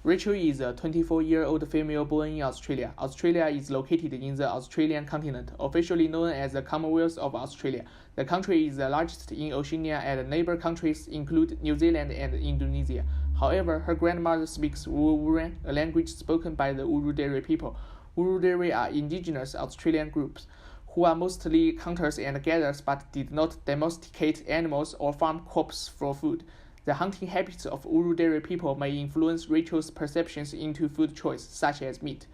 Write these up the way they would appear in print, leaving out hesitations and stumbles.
Rachel is a 24-year-old female born in Australia. Australia is located in the Australian continent, officially known as the Commonwealth of Australia. The country is the largest in Oceania, and neighbor countries include New Zealand and Indonesia. However, her grandmother speaks Wuran, a language spoken by the Wurundjeri people. Wurundjeri are indigenous Australian groups who are mostly hunters and gatherers but did not domesticate animals or farm crops for food. The hunting habits of Wurundjeri people may influence Rachel's perceptions into food choice, such as meat.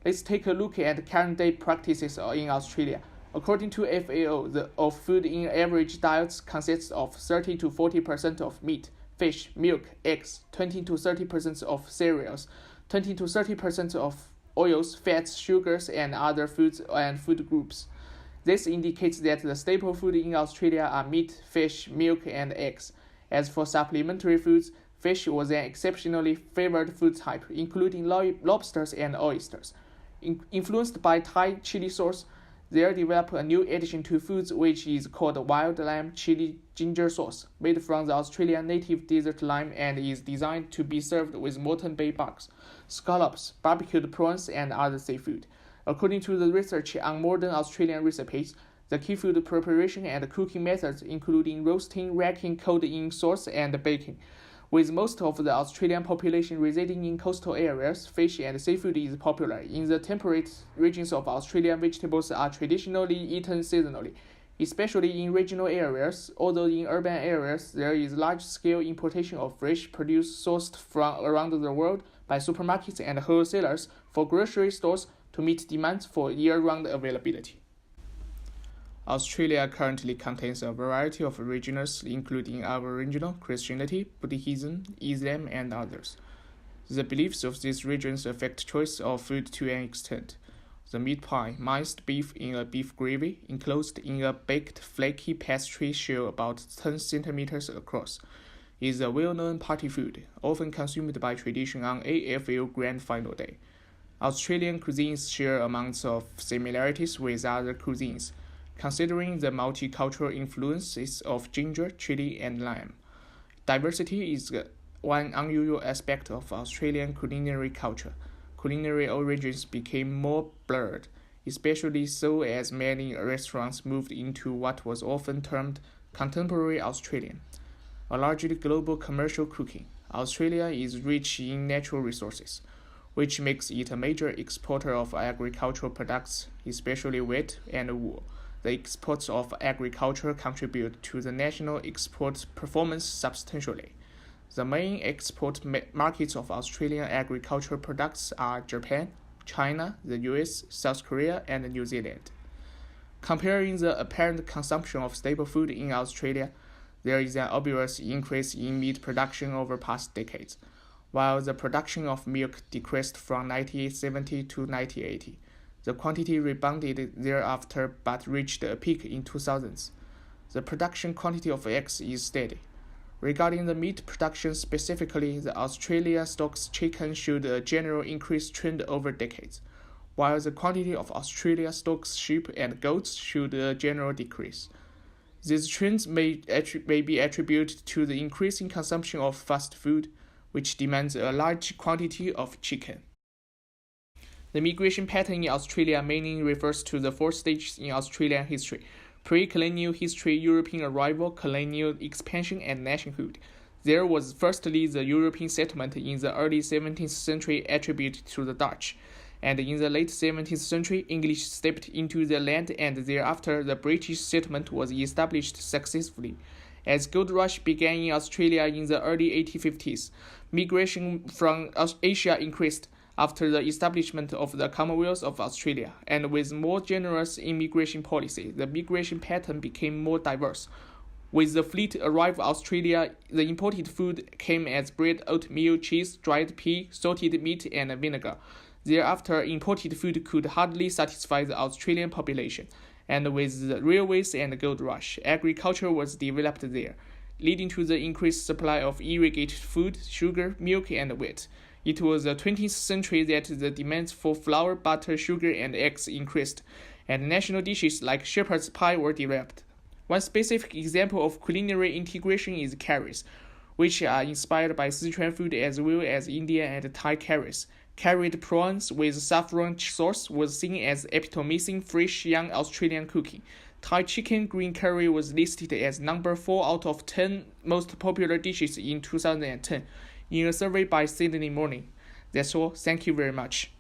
Let's take a look at current-day practices in Australia. According to FAO, the food in average diets consists of 30 to 40% of meat, fish, milk, eggs, 20 to 30% of cereals, 20 to 30% of oils, fats, sugars, and other foods and food groups. This indicates that the staple food in Australia are meat, fish, milk, and eggs. As for supplementary foods, fish was an exceptionally favored food type, including lobsters and oysters. Influenced by Thai chili sauce, they developed a new addition to foods which is called wild lime chili ginger sauce, made from the Australian native desert lime and is designed to be served with molten bay bugs, scallops, barbecued prawns, and other seafood. According to the research on modern Australian recipes, the key food preparation and cooking methods including roasting, racking cold in sauce, and baking. With most of the Australian population residing in coastal areas, fish and seafood is popular. In the temperate regions of Australia, vegetables are traditionally eaten seasonally, especially in regional areas, although in urban areas there is large-scale importation of fresh produce sourced from around the world by supermarkets and wholesalers for grocery stores to meet demands for year-round availability. Australia currently contains a variety of regions including Aboriginal, Christianity, Buddhism, Islam, and others. The beliefs of these regions affect choice of food to an extent. The meat pie, minced beef in a beef gravy, enclosed in a baked flaky pastry shell about 10 centimeters across, is a well-known party food, often consumed by tradition on AFL Grand Final Day. Australian cuisines share amounts of similarities with other cuisines, considering the multicultural influences of ginger, chili, and lime. Diversity is one unusual aspect of Australian culinary culture. Culinary origins became more blurred, especially so as many restaurants moved into what was often termed contemporary Australian, a largely global commercial cooking. Australia is rich in natural resources, which makes it a major exporter of agricultural products, especially wheat and wool. The exports of agriculture contribute to the national export performance substantially. The main export markets of Australian agricultural products are Japan, China, the US, South Korea, and New Zealand. Comparing the apparent consumption of staple food in Australia, there is an obvious increase in meat production over past decades, while the production of milk decreased from 1970 to 1980. The quantity rebounded thereafter but reached a peak in 2000s. The production quantity of eggs is steady. Regarding the meat production specifically, the Australia stocks chicken showed a general increase trend over decades, while the quantity of Australia stocks sheep and goats showed a general decrease. These trends may be attributed to the increasing consumption of fast food, which demands a large quantity of chicken. The migration pattern in Australia mainly refers to the four stages in Australian history: pre-colonial history, European arrival, colonial expansion, and nationhood. There was firstly the European settlement in the early 17th century attributed to the Dutch, and in the late 17th century, English stepped into the land, and thereafter the British settlement was established successfully. As gold rush began in Australia in the early 1850s, migration from Asia increased after the establishment of the Commonwealth of Australia, and with more generous immigration policy, the migration pattern became more diverse. With the fleet arrived Australia, the imported food came as bread, oatmeal, cheese, dried pea, salted meat, and vinegar. Thereafter, imported food could hardly satisfy the Australian population, and with the railways and gold rush, agriculture was developed there, leading to the increased supply of irrigated food, sugar, milk, and wheat. It was the 20th century that the demands for flour, butter, sugar, and eggs increased, and national dishes like shepherd's pie were developed. One specific example of culinary integration is curries, which are inspired by Sichuan food as well as Indian and Thai curries. Curried prawns with saffron sauce was seen as epitomizing fresh young Australian cooking. Thai chicken green curry was listed as number 4 out of 10 most popular dishes in 2010 in a survey by Sydney Morning. That's all. Thank you very much.